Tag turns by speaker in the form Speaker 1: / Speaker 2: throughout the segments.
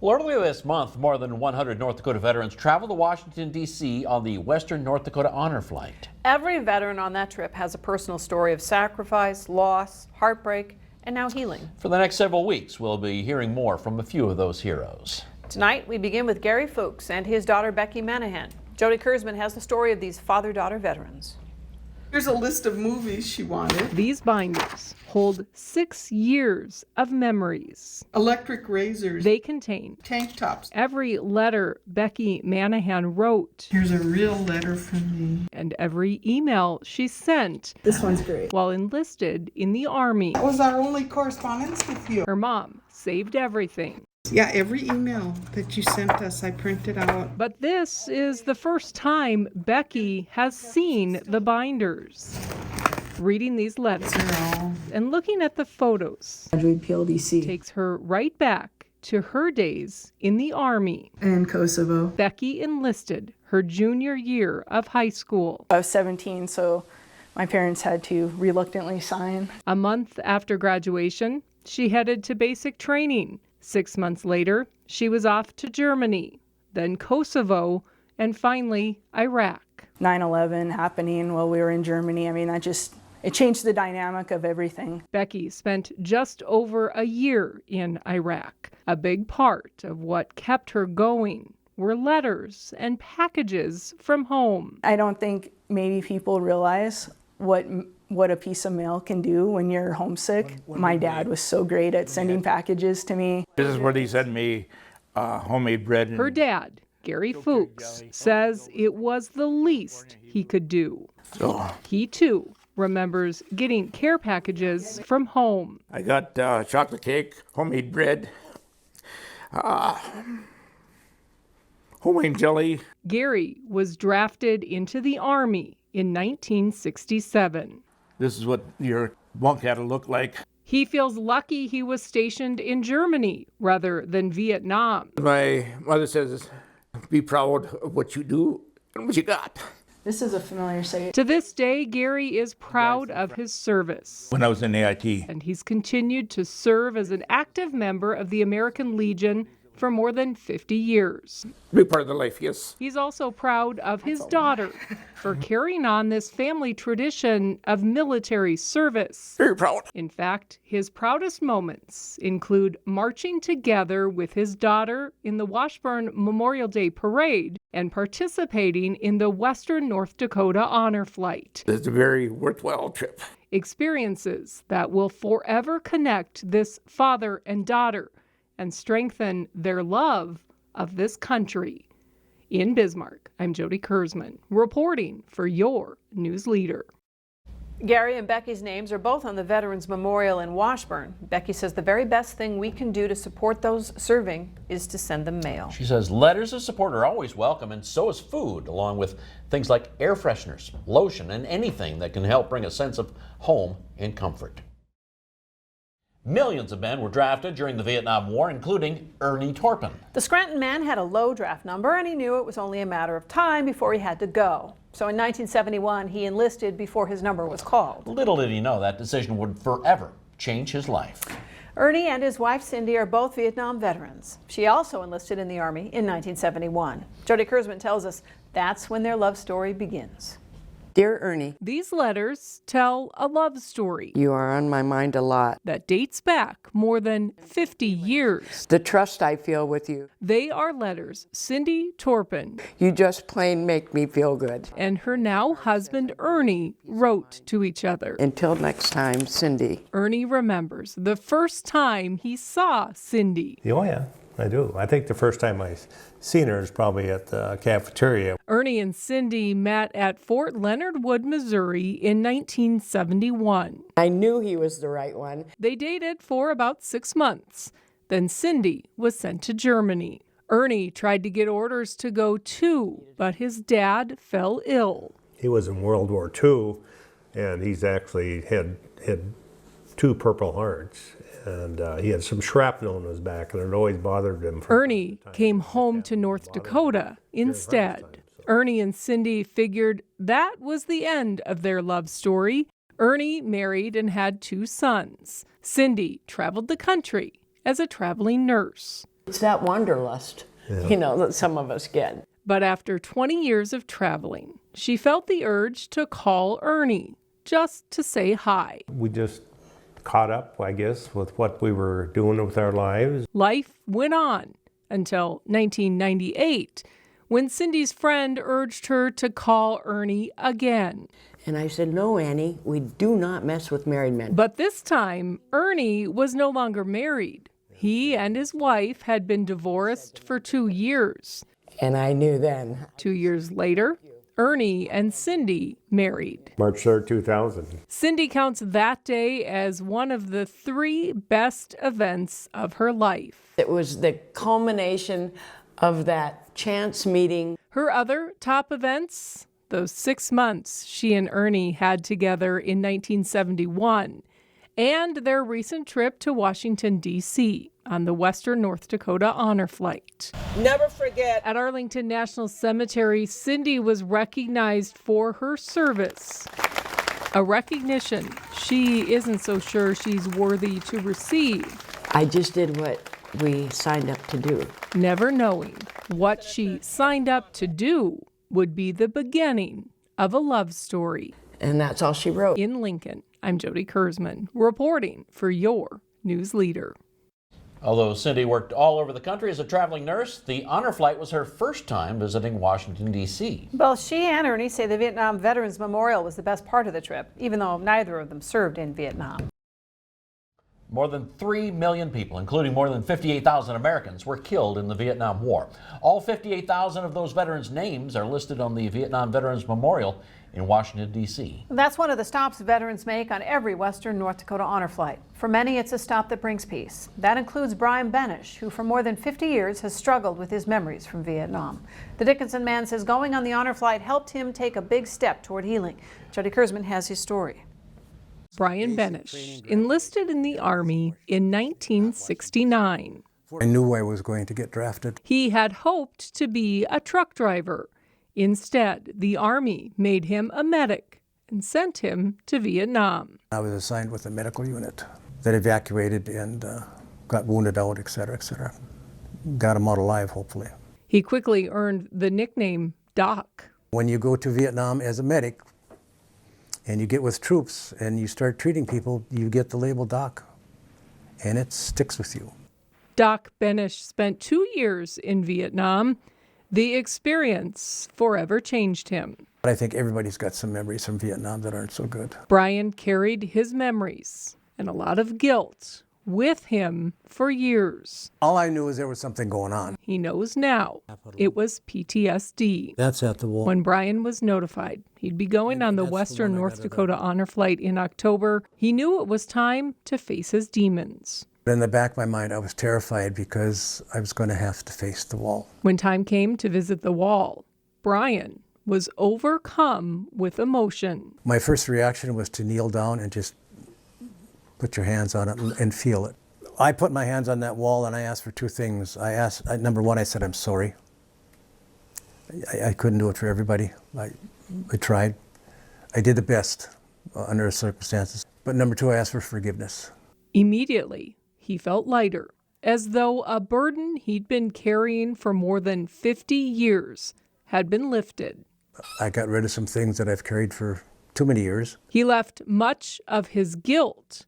Speaker 1: Well, earlier this month, more than 100 North Dakota veterans traveled to Washington, D.C. on the Western North Dakota Honor Flight.
Speaker 2: Every veteran on that trip has a personal story of sacrifice, loss, heartbreak, and now healing.
Speaker 1: For the next several weeks, we'll be hearing more from a few of those heroes.
Speaker 2: Tonight, we begin with Gary Fuchs and his daughter, Becky Manahan. Jody Kurzman has the story of these father-daughter veterans.
Speaker 3: Here's a list of movies she wanted.
Speaker 4: These binders hold 6 years of memories.
Speaker 3: Electric razors.
Speaker 4: They contain
Speaker 3: tank tops.
Speaker 4: Every letter Becky Manahan wrote.
Speaker 3: Here's a real letter from me.
Speaker 4: And every email she sent.
Speaker 3: This one's great.
Speaker 4: While enlisted in the Army.
Speaker 3: That was our only correspondence with you.
Speaker 4: Her mom saved everything.
Speaker 3: Yeah, every email that you sent us, I printed out.
Speaker 4: But this is the first time Becky has seen the binders. Reading these letters and looking at the photos takes her right back to her days in the Army.
Speaker 3: And Kosovo.
Speaker 4: Becky enlisted her junior year of high school.
Speaker 5: I was 17, so my parents had to reluctantly sign.
Speaker 4: A month after graduation, she headed to basic training. 6 months later, she was off to Germany, then Kosovo, and finally Iraq.
Speaker 5: 9/11 happening while we were in Germany. I mean, it changed the dynamic of everything.
Speaker 4: Becky spent just over a year in Iraq. A big part of what kept her going were letters and packages from home.
Speaker 5: I don't think maybe people realize what a piece of mail can do when you're homesick. My dad was so great at sending packages to me.
Speaker 6: This is where they sent me homemade bread.
Speaker 4: Her dad, Gary Fuchs, says it was the least he could do. He too remembers getting care packages from home.
Speaker 6: I got chocolate cake, homemade bread, homemade jelly.
Speaker 4: Gary was drafted into the Army in 1967.
Speaker 6: This is what your bunk had to look like.
Speaker 4: He feels lucky he was stationed in Germany rather than Vietnam.
Speaker 6: My mother says, be proud of what you do and what you got.
Speaker 5: This is a familiar sight.
Speaker 4: To this day, Gary is proud of his service.
Speaker 6: When I was in AIT.
Speaker 4: And he's continued to serve as an active member of the American Legion for more than 50 years.
Speaker 6: Be part of the life, yes.
Speaker 4: He's also proud of his daughter for carrying on this family tradition of military service.
Speaker 6: Very proud.
Speaker 4: In fact, his proudest moments include marching together with his daughter in the Washburn Memorial Day Parade and participating in the Western North Dakota Honor Flight.
Speaker 6: It's a very worthwhile trip.
Speaker 4: Experiences that will forever connect this father and daughter and strengthen their love of this country. In Bismarck, I'm Jody Kurzman, reporting for your news leader.
Speaker 2: Gary and Becky's names are both on the Veterans Memorial in Washburn. Becky says the very best thing we can do to support those serving is to send them mail.
Speaker 1: She says letters of support are always welcome, and so is food, along with things like air fresheners, lotion, and anything that can help bring a sense of home and comfort. Millions of men were drafted during the Vietnam War, including Ernie Torpin.
Speaker 2: The Scranton man had a low draft number, and he knew it was only a matter of time before he had to go. So in 1971, he enlisted before his number was called.
Speaker 1: Little did he know that decision would forever change his life.
Speaker 2: Ernie and his wife Cindy are both Vietnam veterans. She also enlisted in the Army in 1971. Jody Kurzman tells us that's when their love story begins.
Speaker 7: Dear Ernie,
Speaker 4: these letters tell a love story.
Speaker 7: You are on my mind a lot.
Speaker 4: That dates back more than 50 years.
Speaker 7: The trust I feel with you.
Speaker 4: They are letters Cindy Torpin.
Speaker 7: You just plain make me feel good.
Speaker 4: And her now husband Ernie wrote to each other.
Speaker 7: Until next time, Cindy.
Speaker 4: Ernie remembers the first time he saw Cindy.
Speaker 8: Oh yeah, I do. I think the first time I seen her is probably at the cafeteria.
Speaker 4: Ernie and Cindy met at Fort Leonard Wood, Missouri in 1971.
Speaker 7: I knew he was the right one.
Speaker 4: They dated for about 6 months. Then Cindy was sent to Germany. Ernie tried to get orders to go too, but his dad fell ill.
Speaker 8: He was in World War II, and he's actually had 2 Purple Hearts. And he had some shrapnel in his back, and it always bothered him.
Speaker 4: Ernie came home to North Dakota instead. Ernie and Cindy figured that was the end of their love story. Ernie married and had 2 sons. Cindy traveled the country as a traveling nurse.
Speaker 7: It's that wanderlust, that some of us get.
Speaker 4: But after 20 years of traveling, she felt the urge to call Ernie just to say hi.
Speaker 8: We just caught up, I guess, with what we were doing with our lives.
Speaker 4: Life went on until 1998, when Cindy's friend urged her to call Ernie again.
Speaker 7: And I said, no, Annie, we do not mess with married men.
Speaker 4: But this time, Ernie was no longer married. He and his wife had been divorced for 2 years.
Speaker 7: And I knew then.
Speaker 4: 2 years later, Ernie and Cindy married.
Speaker 8: March 3rd, 2000.
Speaker 4: Cindy counts that day as one of the 3 best events of her life.
Speaker 7: It was the culmination of that chance meeting.
Speaker 4: Her other top events, those 6 months she and Ernie had together in 1971, and their recent trip to Washington, D.C. on the Western North Dakota Honor Flight.
Speaker 9: Never forget.
Speaker 4: At Arlington National Cemetery, Cindy was recognized for her service, a recognition she isn't so sure she's worthy to receive.
Speaker 7: I just did what we signed up to do.
Speaker 4: Never knowing what she signed up to do would be the beginning of a love story.
Speaker 7: And that's all she wrote.
Speaker 4: In Lincoln, I'm Jody Kurzman, reporting for your news leader.
Speaker 1: Although Cindy worked all over the country as a traveling nurse, the honor flight was her first time visiting Washington, D.C.
Speaker 2: Both she and Ernie say the Vietnam Veterans Memorial was the best part of the trip, even though neither of them served in Vietnam.
Speaker 1: More than 3 million people, including more than 58,000 Americans, were killed in the Vietnam War. All 58,000 of those veterans' names are listed on the Vietnam Veterans Memorial in Washington, D.C.
Speaker 2: That's one of the stops veterans make on every Western North Dakota honor flight. For many, it's a stop that brings peace. That includes Brian Benish, who for more than 50 years has struggled with his memories from Vietnam. The Dickinson man says going on the honor flight helped him take a big step toward healing. Jody Kurzman has his story.
Speaker 4: Brian Benish enlisted in the Army in 1969.
Speaker 10: I knew I was going to get drafted.
Speaker 4: He had hoped to be a truck driver. Instead, the Army made him a medic and sent him to Vietnam.
Speaker 10: I was assigned with a medical unit that evacuated and got wounded out, et cetera, et cetera. Got him out alive, hopefully.
Speaker 4: He quickly earned the nickname Doc.
Speaker 10: When you go to Vietnam as a medic and you get with troops and you start treating people, you get the label Doc, and it sticks with you.
Speaker 4: Doc Benish spent 2 years in Vietnam. The experience forever changed him.
Speaker 10: But I think everybody's got some memories from Vietnam that aren't so good.
Speaker 4: Brian carried his memories and a lot of guilt with him for years.
Speaker 10: All I knew is there was something going on.
Speaker 4: He knows now it was PTSD.
Speaker 10: That's at the wall.
Speaker 4: When Brian was notified he'd be going on the Western North Dakota honor flight in October, he knew it was time to face his demons.
Speaker 10: In the back of my mind, I was terrified because I was going to have to face the wall.
Speaker 4: When time came to visit the wall, Brian was overcome with emotion.
Speaker 10: My first reaction was to kneel down and just put your hands on it and feel it. I put my hands on that wall and I asked for 2 things. Number one, I said, I'm sorry. I couldn't do it for everybody. I tried. I did the best under the circumstances. But number 2, I asked for forgiveness.
Speaker 4: Immediately, he felt lighter, as though a burden he'd been carrying for more than 50 years had been lifted.
Speaker 10: I got rid of some things that I've carried for too many years.
Speaker 4: He left much of his guilt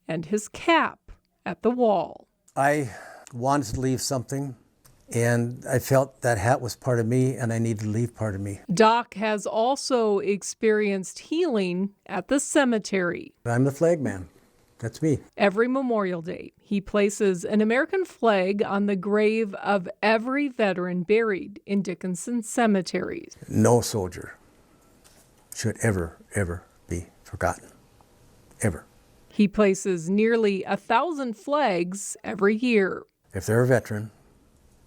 Speaker 4: and his cap at the wall.
Speaker 10: I wanted to leave something, and I felt that hat was part of me, and I needed to leave part of me.
Speaker 4: Doc has also experienced healing at the cemetery.
Speaker 10: I'm the flag man. That's me.
Speaker 4: Every Memorial Day, he places an American flag on the grave of every veteran buried in Dickinson cemeteries.
Speaker 10: No soldier should ever, ever be forgotten. Ever.
Speaker 4: He places nearly 1,000 flags every year.
Speaker 10: If they're a veteran,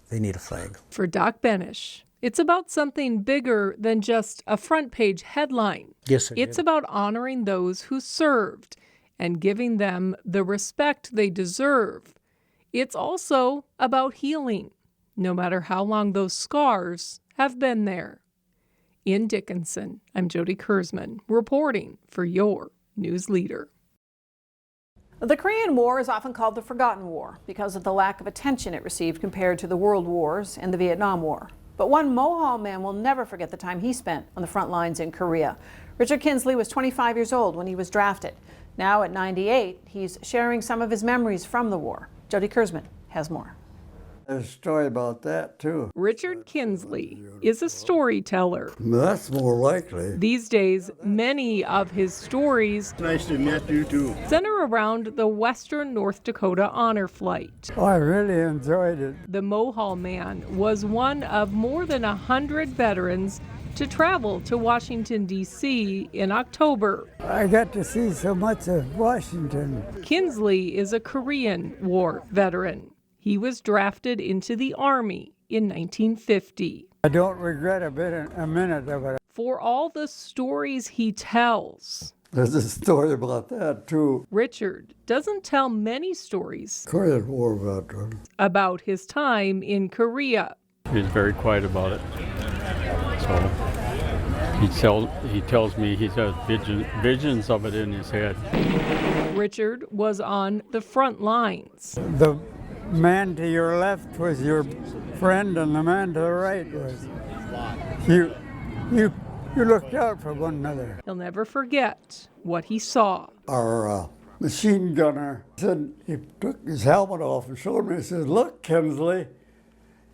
Speaker 10: they need a flag.
Speaker 4: For Doc Benish, it's about something bigger than just a front-page headline.
Speaker 10: Yes,
Speaker 4: It's about honoring those who served and giving them the respect they deserve. It's also about healing, no matter how long those scars have been there. In Dickinson, I'm Jody Kurzman, reporting for your news leader.
Speaker 2: The Korean War is often called the Forgotten War because of the lack of attention it received compared to the World Wars and the Vietnam War. But one Mohall man will never forget the time he spent on the front lines in Korea. Richard Kinsley was 25 years old when he was drafted. Now at 98, he's sharing some of his memories from the war. Jody Kurzman has more.
Speaker 9: There's a story about that, too.
Speaker 4: Richard Kinsley is a storyteller.
Speaker 9: That's more likely.
Speaker 4: These days, many of his stories
Speaker 9: Nice to meet you, too.
Speaker 4: center around the Western North Dakota honor flight.
Speaker 9: Oh, I really enjoyed it.
Speaker 4: The Mohall man was one of more than 100 veterans to travel to Washington, D.C. in October.
Speaker 9: I got to see so much of Washington.
Speaker 4: Kinsley is a Korean War veteran. He was drafted into the Army in 1950.
Speaker 9: I don't regret a minute of it.
Speaker 4: For all the stories he tells,
Speaker 9: There's a story about that, too.
Speaker 4: Richard doesn't tell many stories
Speaker 9: Korean War veteran.
Speaker 4: about his time in Korea.
Speaker 11: He's very quiet about it. So he tells me he has visions of it in his head.
Speaker 4: Richard was on the front lines.
Speaker 9: The man to your left was your friend, and the man to the right was. You looked out for one another.
Speaker 4: He'll never forget what he saw.
Speaker 9: Our machine gunner said, he took his helmet off and showed me. He says, "Look, Kinsley."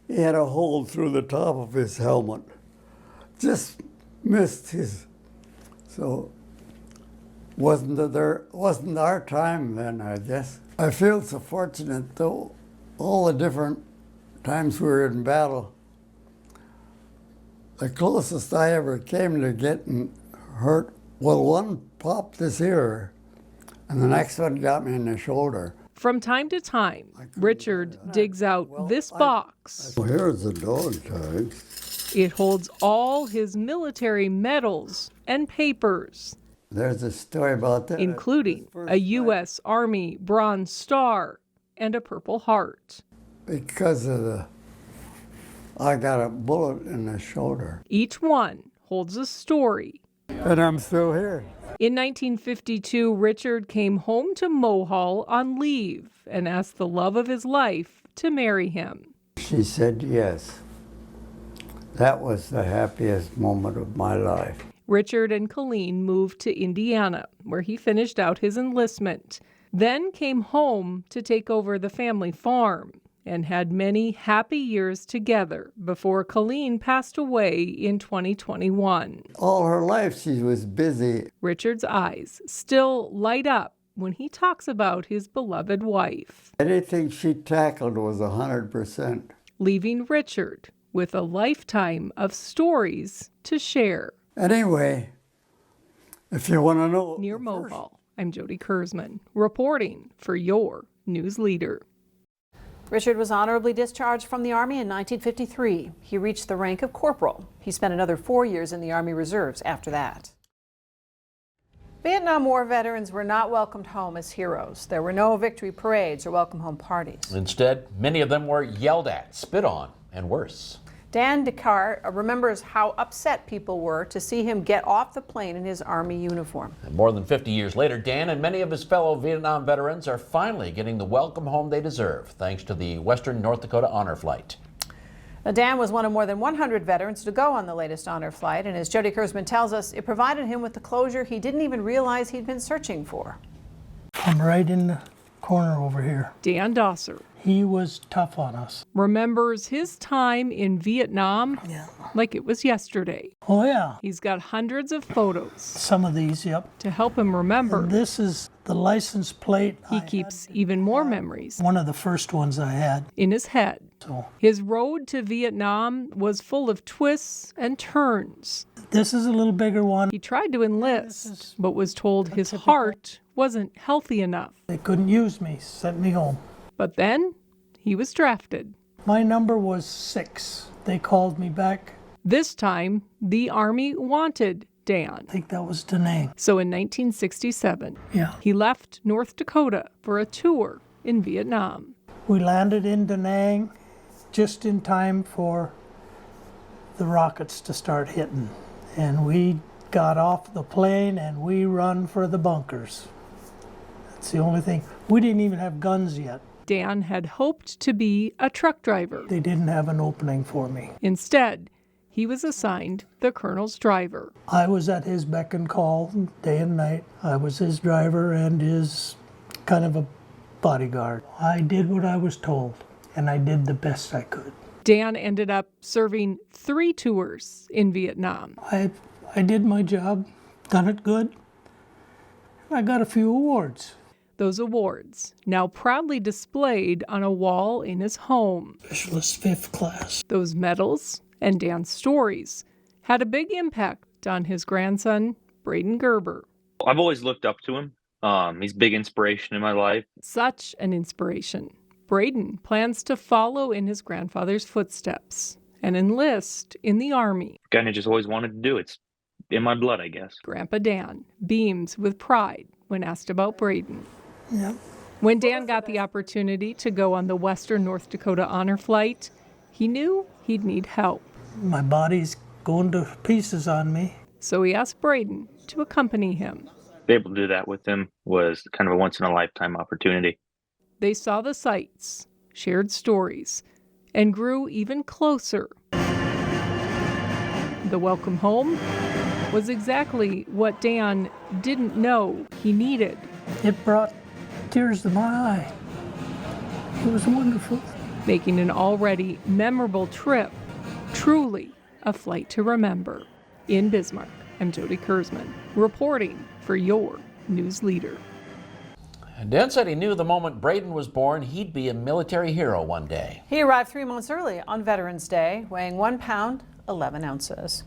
Speaker 9: He had a hole through the top of his helmet. Just missed his. So wasn't our time then, I guess. I feel so fortunate, though, all the different times we were in battle. The closest I ever came to getting hurt, well, one popped this ear, and the next one got me in the shoulder.
Speaker 4: From time to time, Richard digs out this box.
Speaker 9: Well, here's the dog tag.
Speaker 4: It holds all his military medals and papers,
Speaker 9: There's a story about that.
Speaker 4: including a U.S. Army Bronze Star and a Purple Heart.
Speaker 9: Because of I got a bullet in the shoulder.
Speaker 4: Each one holds a story.
Speaker 9: And I'm still here.
Speaker 4: In 1952, Richard came home to Mohall on leave and asked the love of his life to marry him.
Speaker 9: She said yes. That was the happiest moment of my life.
Speaker 4: Richard and Colleen moved to Indiana, where he finished out his enlistment, then came home to take over the family farm, and had many happy years together before Colleen passed away in 2021.
Speaker 9: All her life she was busy.
Speaker 4: Richard's eyes still light up when he talks about his beloved wife.
Speaker 9: Anything she tackled was 100%.
Speaker 4: Leaving Richard with a lifetime of stories to share.
Speaker 9: Anyway, if you want to know.
Speaker 4: Near Mohall, I'm Jody Kurzman, reporting for your news leader.
Speaker 2: Richard was honorably discharged from the Army in 1953. He reached the rank of corporal. He spent another 4 years in the Army Reserves after that. Vietnam War veterans were not welcomed home as heroes. There were no victory parades or welcome home parties.
Speaker 1: Instead, many of them were yelled at, spit on, and worse.
Speaker 2: Dan Descartes remembers how upset people were to see him get off the plane in his Army uniform.
Speaker 1: And more than 50 years later, Dan and many of his fellow Vietnam veterans are finally getting the welcome home they deserve, thanks to the Western North Dakota Honor Flight.
Speaker 2: Now, Dan was one of more than 100 veterans to go on the latest honor flight, and as Jody Kurzman tells us, it provided him with the closure he didn't even realize he'd been searching for.
Speaker 12: I'm right in the corner over here.
Speaker 4: Dan Dosser.
Speaker 12: He was tough on us.
Speaker 4: Remembers his time in Vietnam like it was yesterday.
Speaker 12: Oh, yeah.
Speaker 4: He's got hundreds of photos.
Speaker 12: Some of these, yep.
Speaker 4: To help him remember.
Speaker 12: And this is the license plate.
Speaker 4: He keeps even more memories.
Speaker 12: One of the first ones I had.
Speaker 4: In his head. His road to Vietnam was full of twists and turns.
Speaker 12: This is a little bigger one.
Speaker 4: He tried to enlist, but was told his heart wasn't healthy enough.
Speaker 12: They couldn't use me, sent me home.
Speaker 4: But then he was drafted.
Speaker 12: My number was 6. They called me back.
Speaker 4: This time, the Army wanted Dan.
Speaker 12: I think that was Da Nang.
Speaker 4: So in 1967, he left North Dakota for a tour in Vietnam.
Speaker 12: We landed in Da Nang just in time for the rockets to start hitting. And we got off the plane and we run for the bunkers. It's the only thing. We didn't even have guns yet.
Speaker 4: Dan had hoped to be a truck driver.
Speaker 12: They didn't have an opening for me.
Speaker 4: Instead, he was assigned the colonel's driver.
Speaker 12: I was at his beck and call day and night. I was his driver and his kind of a bodyguard. I did what I was told, and I did the best I could.
Speaker 4: Dan ended up serving 3 tours in Vietnam.
Speaker 12: I did my job, done it good. I got a few awards.
Speaker 4: Those awards, now proudly displayed on a wall in his home.
Speaker 12: Specialist 5th class.
Speaker 4: Those medals and Dan's stories had a big impact on his grandson, Braden Gerber.
Speaker 13: I've always looked up to him. He's a big inspiration in my life.
Speaker 4: Such an inspiration. Braden plans to follow in his grandfather's footsteps and enlist in the Army.
Speaker 13: Kind of just always wanted to do it. It's in my blood, I guess.
Speaker 4: Grandpa Dan beams with pride when asked about Braden.
Speaker 12: Yep.
Speaker 4: When Dan got the opportunity to go on the Western North Dakota honor flight, he knew he'd need help.
Speaker 12: My body's going to pieces on me.
Speaker 4: So he asked Braden to accompany him.
Speaker 13: To be able to do that with him was kind of a once-in-a-lifetime opportunity.
Speaker 4: They saw the sights, shared stories, and grew even closer. The welcome home was exactly what Dan didn't know he needed.
Speaker 12: It brought tears to my eye. It was wonderful.
Speaker 4: Making an already memorable trip truly a flight to remember. In Bismarck, I'm Jody Kurzman, reporting for your news leader.
Speaker 1: Dan said he knew the moment Braden was born, he'd be a military hero one day.
Speaker 2: He arrived 3 months early on Veterans Day, weighing 1 pound, 11 ounces.